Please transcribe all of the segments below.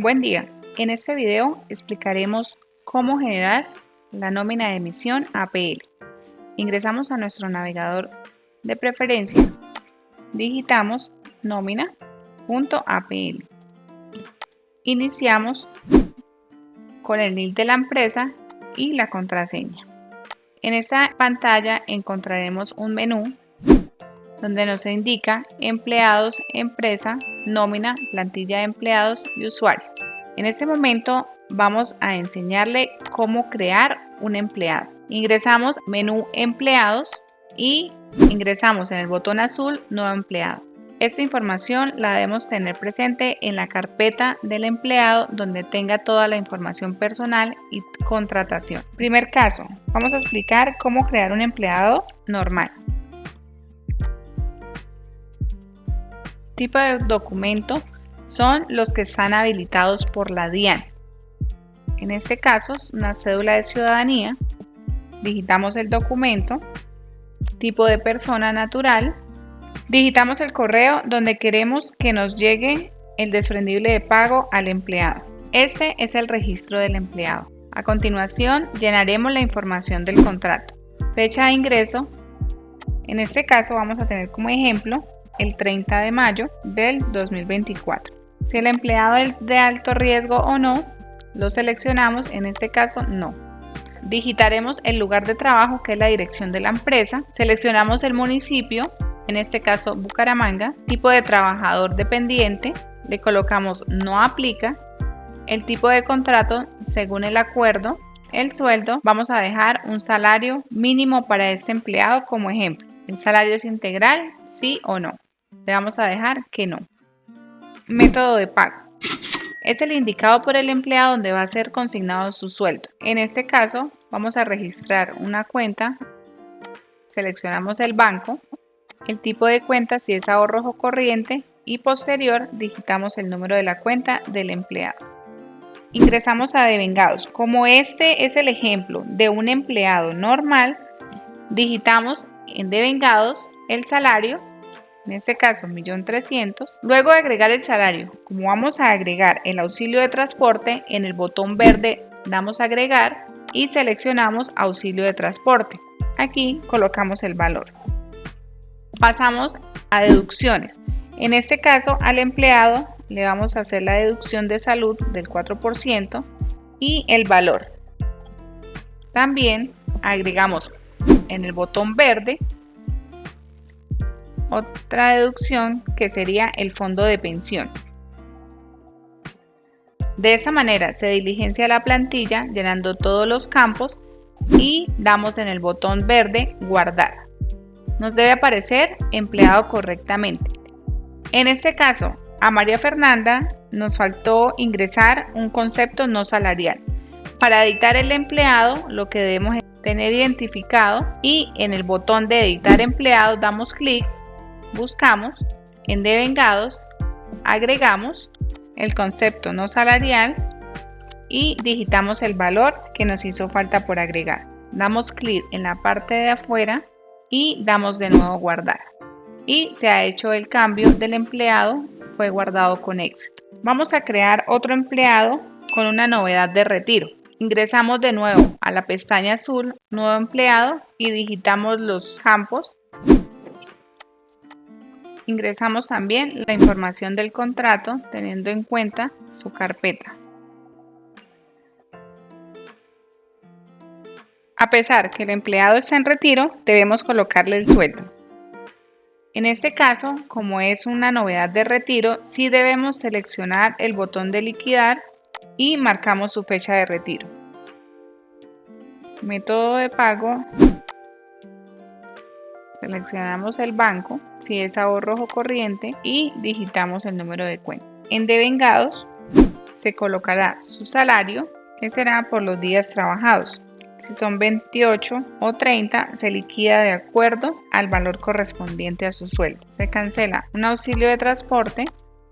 Buen día. En este video explicaremos cómo generar la nómina de emisión APL. Ingresamos a nuestro navegador de preferencia, digitamos nómina.apl. Iniciamos con el NIC de la empresa y la contraseña. En esta pantalla encontraremos un menú donde nos indica empleados, empresa, nómina, plantilla de empleados y usuario. En este momento vamos a enseñarle cómo crear un empleado. Ingresamos menú empleados y ingresamos en el botón azul nuevo empleado. Esta información la debemos tener presente en la carpeta del empleado donde tenga toda la información personal y contratación. Primer caso, vamos a explicar cómo crear un empleado normal. Tipo de documento son los que están habilitados por la DIAN. En este caso, una cédula de ciudadanía. Digitamos el documento, tipo de persona natural. Digitamos el correo donde queremos que nos llegue el desprendible de pago al empleado. Este es el registro del empleado. A continuación, llenaremos la información del contrato. Fecha de ingreso. En este caso vamos a tener como ejemplo el 30 de mayo del 2024. Si el empleado es de alto riesgo o no, lo seleccionamos, en este caso no. Digitaremos el lugar de trabajo, que es la dirección de la empresa. Seleccionamos el municipio, en este caso Bucaramanga. Tipo de trabajador dependiente, le colocamos no aplica. El tipo de contrato según el acuerdo. El sueldo, vamos a dejar un salario mínimo para este empleado como ejemplo. ¿El salario es integral? ¿Sí o no? Le vamos a dejar que no. Método de pago. Es el indicado por el empleado donde va a ser consignado su sueldo. En este caso, vamos a registrar una cuenta. Seleccionamos el banco, el tipo de cuenta si es ahorro o corriente y posterior digitamos el número de la cuenta del empleado. Ingresamos a devengados. Como este es el ejemplo de un empleado normal, digitamos en devengados el salario. En este caso 1.300.000. Luego de agregar el salario, como vamos a agregar el auxilio de transporte, en el botón verde damos agregar y seleccionamos auxilio de transporte. Aquí colocamos el valor. Pasamos a deducciones. En este caso al empleado le vamos a hacer la deducción de salud del 4% y el valor. También agregamos en el botón verde otra deducción que sería el fondo de pensión. De esta manera se diligencia la plantilla llenando todos los campos y damos en el botón verde guardar. Nos debe aparecer empleado correctamente. En este caso, a María Fernanda nos faltó ingresar un concepto no salarial. Para editar el empleado, lo que debemos tener identificado y en el botón de editar empleado damos clic. Buscamos en devengados, agregamos el concepto no salarial y digitamos el valor que nos hizo falta por agregar. Damos clic en la parte de afuera y damos de nuevo guardar. Y se ha hecho el cambio del empleado, fue guardado con éxito. Vamos a crear otro empleado con una novedad de retiro. Ingresamos de nuevo a la pestaña azul, nuevo empleado y digitamos los campos. Ingresamos también la información del contrato teniendo en cuenta su carpeta. A pesar que el empleado está en retiro, debemos colocarle el sueldo. En este caso, como es una novedad de retiro, sí debemos seleccionar el botón de liquidar y marcamos su fecha de retiro. Método de pago. Seleccionamos el banco, si es ahorro o corriente y digitamos el número de cuenta. En devengados se colocará su salario, que será por los días trabajados. Si son 28 o 30, se liquida de acuerdo al valor correspondiente a su sueldo. Se cancela un auxilio de transporte,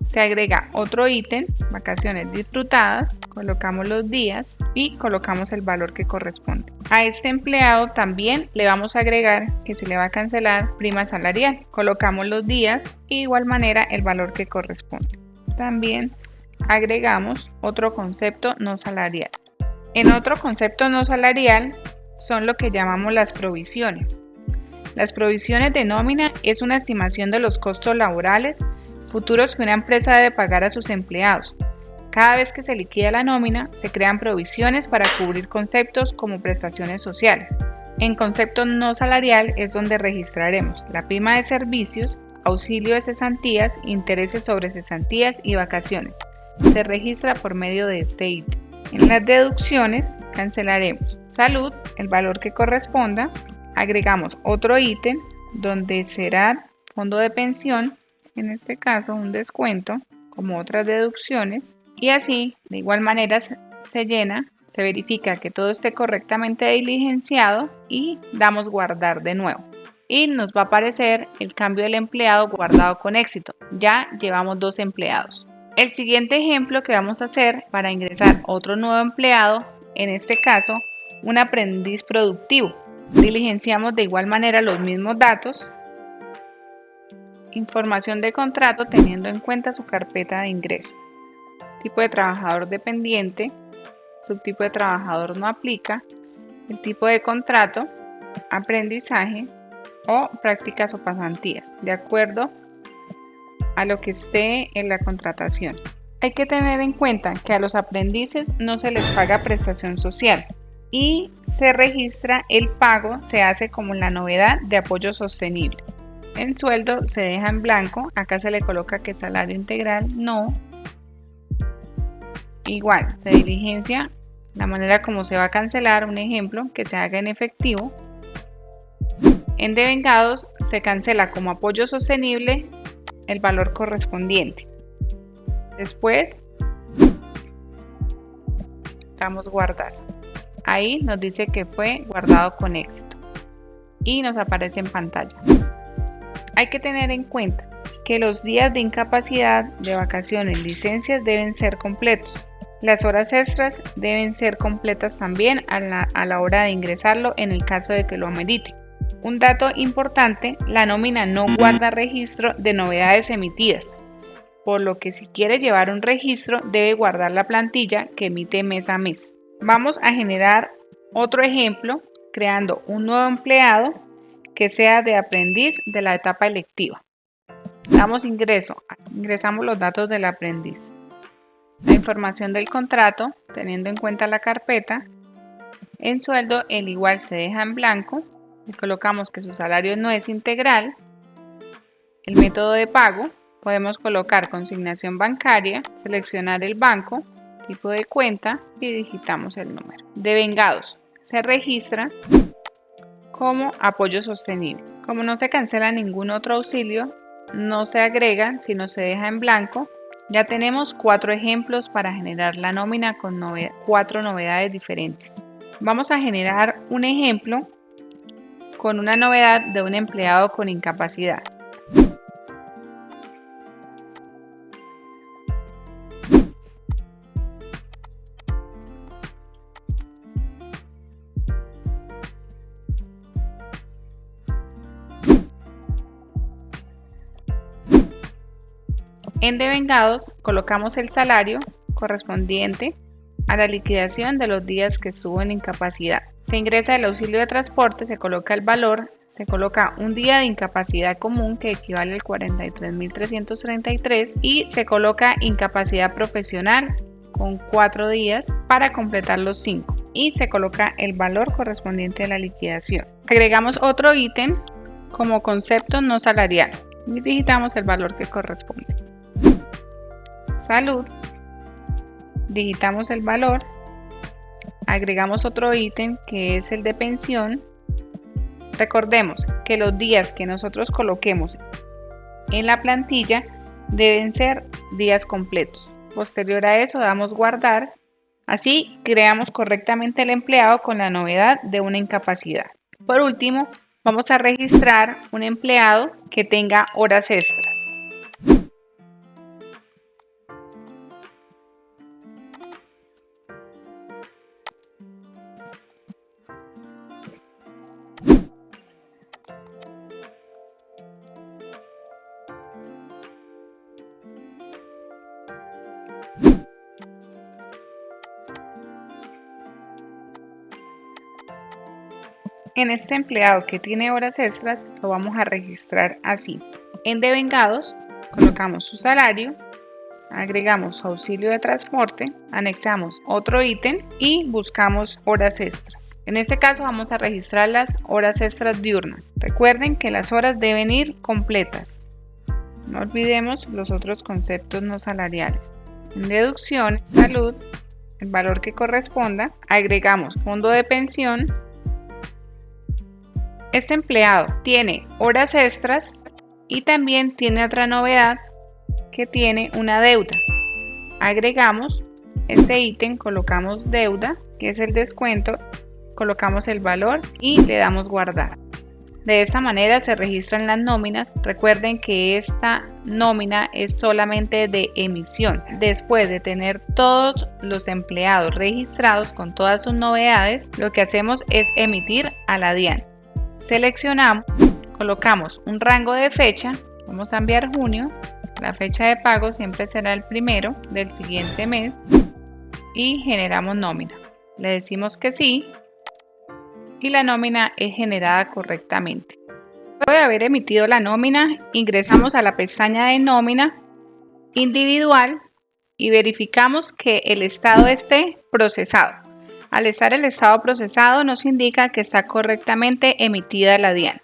se agrega otro ítem, vacaciones disfrutadas, colocamos los días y colocamos el valor que corresponde. A este empleado también le vamos a agregar que se le va a cancelar prima salarial. Colocamos los días y de igual manera el valor que corresponde. También agregamos otro concepto no salarial. En otro concepto no salarial son lo que llamamos las provisiones. Las provisiones de nómina es una estimación de los costos laborales futuros que una empresa debe pagar a sus empleados. Cada vez que se liquida la nómina, se crean provisiones para cubrir conceptos como prestaciones sociales. En concepto no salarial es donde registraremos la prima de servicios, auxilio de cesantías, intereses sobre cesantías y vacaciones. Se registra por medio de este ítem. En las deducciones cancelaremos salud, el valor que corresponda, agregamos otro ítem donde será fondo de pensión, en este caso un descuento, como otras deducciones, y así de igual manera se llena, se verifica que todo esté correctamente diligenciado y damos guardar de nuevo. Y nos va a aparecer el cambio del empleado guardado con éxito. Ya llevamos 2 empleados. El siguiente ejemplo que vamos a hacer para ingresar otro nuevo empleado, en este caso un aprendiz productivo. Diligenciamos de igual manera los mismos datos. Información de contrato teniendo en cuenta su carpeta de ingreso. Tipo de trabajador dependiente, subtipo de trabajador no aplica, el tipo de contrato, aprendizaje o prácticas o pasantías, de acuerdo a lo que esté en la contratación. Hay que tener en cuenta que a los aprendices no se les paga prestación social y se registra el pago, se hace como la novedad de apoyo sostenible. El sueldo se deja en blanco, acá se le coloca que salario integral no. Igual, se diligencia la manera como se va a cancelar, un ejemplo, que se haga en efectivo. En devengados se cancela como apoyo sostenible el valor correspondiente. Después damos guardar. Ahí nos dice que fue guardado con éxito y nos aparece en pantalla. Hay que tener en cuenta que los días de incapacidad, de vacaciones, licencias deben ser completos. Las horas extras deben ser completas también a la hora de ingresarlo en el caso de que lo amerite. Un dato importante, la nómina no guarda registro de novedades emitidas, por lo que si quiere llevar un registro debe guardar la plantilla que emite mes a mes. Vamos a generar otro ejemplo creando un nuevo empleado que sea de aprendiz de la etapa electiva. Damos ingreso, ingresamos los datos del aprendiz. La información del contrato, teniendo en cuenta la carpeta. En sueldo, el igual se deja en blanco. Le colocamos que su salario no es integral. El método de pago, podemos colocar consignación bancaria, seleccionar el banco, tipo de cuenta y digitamos el número. Devengados, se registra como apoyo sostenible. Como no se cancela ningún otro auxilio, no se agrega, sino se deja en blanco. Ya tenemos 4 ejemplos para generar la nómina con 4 novedades diferentes. Vamos a generar un ejemplo con una novedad de un empleado con incapacidad. En devengados colocamos el salario correspondiente a la liquidación de los días que estuvo en incapacidad. Se ingresa el auxilio de transporte, se coloca el valor, se coloca un día de incapacidad común que equivale al 43.333 y se coloca incapacidad profesional con 4 días para completar los 5 y se coloca el valor correspondiente a la liquidación. Agregamos otro ítem como concepto no salarial y digitamos el valor que corresponde. Salud, digitamos el valor, agregamos otro ítem que es el de pensión. Recordemos que los días que nosotros coloquemos en la plantilla deben ser días completos. Posterior a eso damos guardar, así creamos correctamente el empleado con la novedad de una incapacidad. Por último, vamos a registrar un empleado que tenga horas extras. En este empleado que tiene horas extras lo vamos a registrar así. En devengados colocamos su salario, agregamos su auxilio de transporte, anexamos otro ítem y buscamos horas extras. En este caso vamos a registrar las horas extras diurnas. Recuerden que las horas deben ir completas. No olvidemos los otros conceptos no salariales. En deducción, salud, el valor que corresponda, agregamos fondo de pensión. Este empleado tiene horas extras y también tiene otra novedad, que tiene una deuda. Agregamos este ítem, colocamos deuda, que es el descuento, colocamos el valor y le damos guardar. De esta manera se registran las nóminas. Recuerden que esta nómina es solamente de emisión. Después de tener todos los empleados registrados con todas sus novedades, lo que hacemos es emitir a la DIAN. Seleccionamos, colocamos un rango de fecha, vamos a enviar junio, la fecha de pago siempre será el primero del siguiente mes y generamos nómina. Le decimos que sí y la nómina es generada correctamente. Luego de haber emitido la nómina, ingresamos a la pestaña de nómina individual y verificamos que el estado esté procesado. Al estar el estado procesado nos indica que está correctamente emitida la DIAN.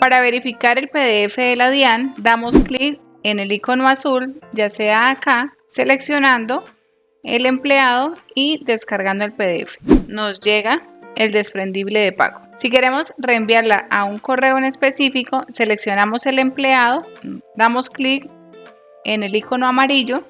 Para verificar el PDF de la DIAN, damos clic en el icono azul, ya sea acá, seleccionando el empleado y descargando el PDF. Nos llega el desprendible de pago. Si queremos reenviarla a un correo en específico, seleccionamos el empleado, damos clic en el icono amarillo,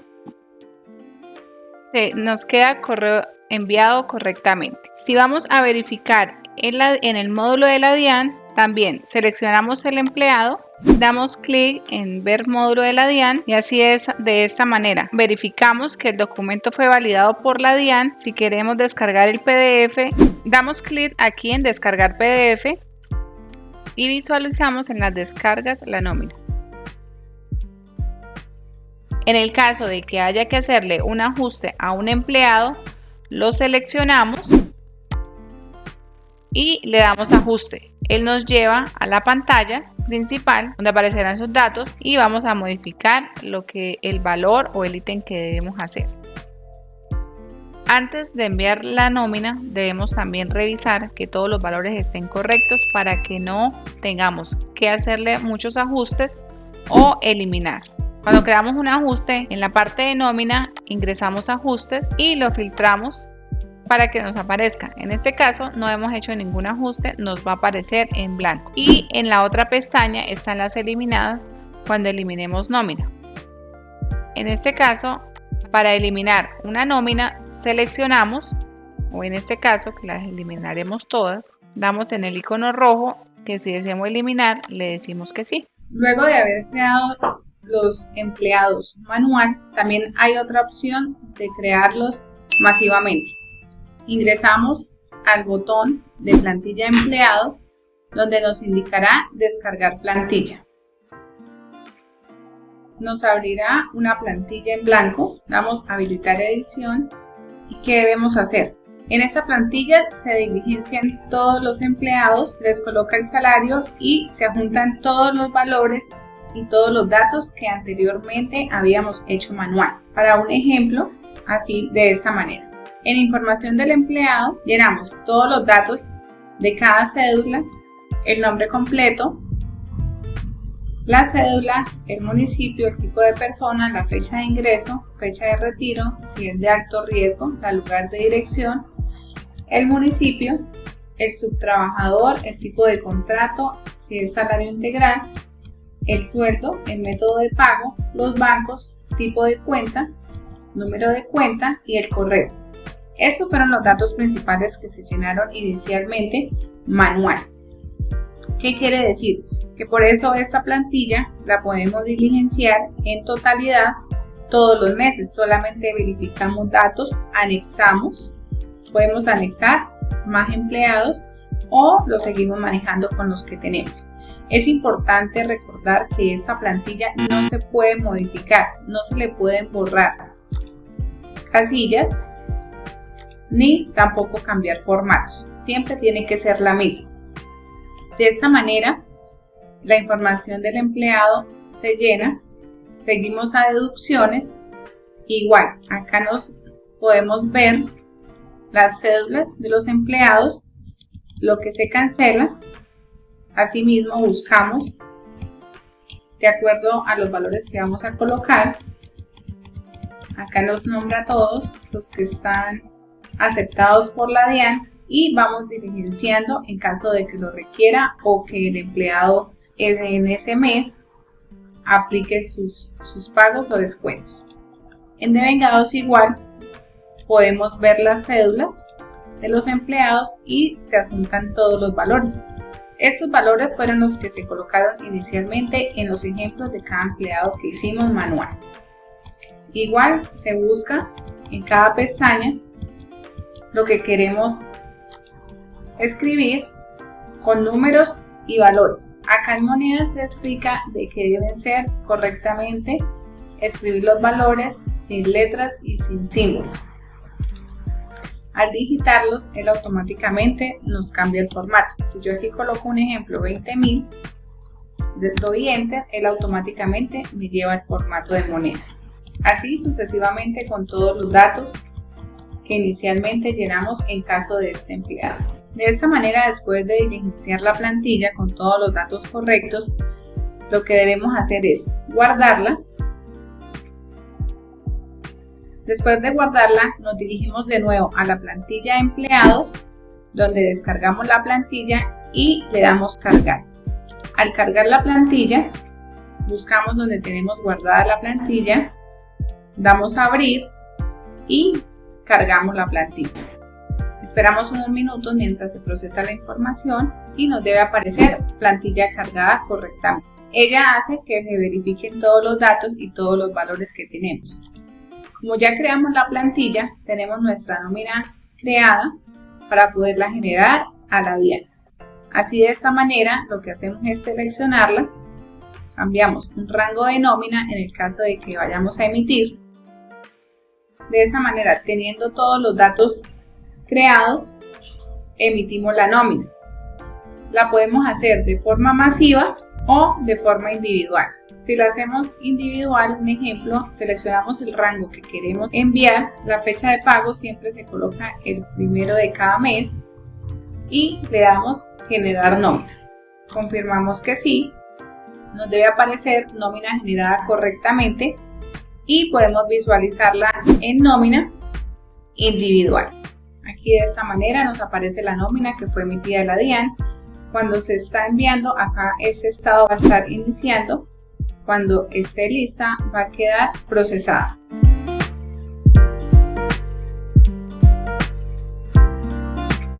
nos queda correo enviado correctamente. Si vamos a verificar en el módulo de la DIAN, también seleccionamos el empleado, damos clic en ver módulo de la DIAN y así es de esta manera. Verificamos que el documento fue validado por la DIAN. Si queremos descargar el PDF, damos clic aquí en descargar PDF y visualizamos en las descargas la nómina. En el caso de que haya que hacerle un ajuste a un empleado, lo seleccionamos y le damos ajuste. Él nos lleva a la pantalla principal donde aparecerán sus datos y vamos a modificar el valor o el ítem que debemos hacer. Antes de enviar la nómina debemos también revisar que todos los valores estén correctos para que no tengamos que hacerle muchos ajustes o eliminar. Cuando creamos un ajuste en la parte de nómina, ingresamos ajustes y lo filtramos para que nos aparezca. En este caso no hemos hecho ningún ajuste, nos va a aparecer en blanco. Y en la otra pestaña están las eliminadas cuando eliminemos nómina. En este caso, para eliminar una nómina, seleccionamos, o en este caso que las eliminaremos todas, damos en el icono rojo que si deseamos eliminar, le decimos que sí. Luego de haber creado los empleados manual, también hay otra opción de crearlos masivamente. Ingresamos al botón de plantilla de empleados, donde nos indicará descargar plantilla. Nos abrirá una plantilla en blanco, damos a habilitar edición y ¿qué debemos hacer? En esta plantilla se diligencian todos los empleados, les coloca el salario y se adjuntan todos los valores y todos los datos que anteriormente habíamos hecho manual. Para un ejemplo, así de esta manera. En información del empleado llenamos todos los datos de cada cédula, el nombre completo, la cédula, el municipio, el tipo de persona, la fecha de ingreso, fecha de retiro, si es de alto riesgo, el lugar de dirección, el municipio, el subtrabajador, el tipo de contrato, si es salario integral, el sueldo, el método de pago, los bancos, tipo de cuenta, número de cuenta y el correo. Estos fueron los datos principales que se llenaron inicialmente manual. ¿Qué quiere decir? Que por eso esta plantilla la podemos diligenciar en totalidad todos los meses. Solamente verificamos datos, anexamos, podemos anexar más empleados o lo seguimos manejando con los que tenemos. Es importante recordar que esta plantilla no se puede modificar, no se le pueden borrar casillas ni tampoco cambiar formatos. Siempre tiene que ser la misma. De esta manera, la información del empleado se llena, seguimos a deducciones. Igual, acá nos podemos ver las cédulas de los empleados, lo que se cancela. Asimismo, buscamos de acuerdo a los valores que vamos a colocar. Acá nos nombra todos los que están aceptados por la DIAN y vamos diligenciando en caso de que lo requiera o que el empleado en ese mes aplique sus pagos o descuentos. En Devengados igual podemos ver las cédulas de los empleados y se adjuntan todos los valores. Estos valores fueron los que se colocaron inicialmente en los ejemplos de cada empleado que hicimos manual. Igual se busca en cada pestaña lo que queremos escribir con números y valores. Acá en monedas se explica de que deben ser correctamente escribir los valores sin letras y sin símbolos. Al digitarlos, él automáticamente nos cambia el formato. Si yo aquí coloco un ejemplo 20.000, doy enter, él automáticamente me lleva el formato de moneda. Así sucesivamente con todos los datos que inicialmente llenamos en caso de este empleado. De esta manera, después de diligenciar la plantilla con todos los datos correctos, lo que debemos hacer es guardarla. Después de guardarla, nos dirigimos de nuevo a la plantilla de empleados, donde descargamos la plantilla y le damos cargar. Al cargar la plantilla, buscamos donde tenemos guardada la plantilla, damos a abrir y cargamos la plantilla. Esperamos unos minutos mientras se procesa la información y nos debe aparecer plantilla cargada correctamente. Ella hace que se verifiquen todos los datos y todos los valores que tenemos. Como ya creamos la plantilla, tenemos nuestra nómina creada para poderla generar a la DIAN. Así, de esta manera, lo que hacemos es seleccionarla, cambiamos un rango de nómina en el caso de que vayamos a emitir. De esa manera, teniendo todos los datos creados, emitimos la nómina. La podemos hacer de forma masiva o de forma individual. Si la hacemos individual, un ejemplo, seleccionamos el rango que queremos enviar, la fecha de pago siempre se coloca el primero de cada mes y le damos generar nómina. Confirmamos que sí, nos debe aparecer nómina generada correctamente y podemos visualizarla en nómina individual. Aquí de esta manera nos aparece la nómina que fue emitida de la DIAN. Cuando se está enviando, acá este estado va a estar iniciando. Cuando esté lista, va a quedar procesada.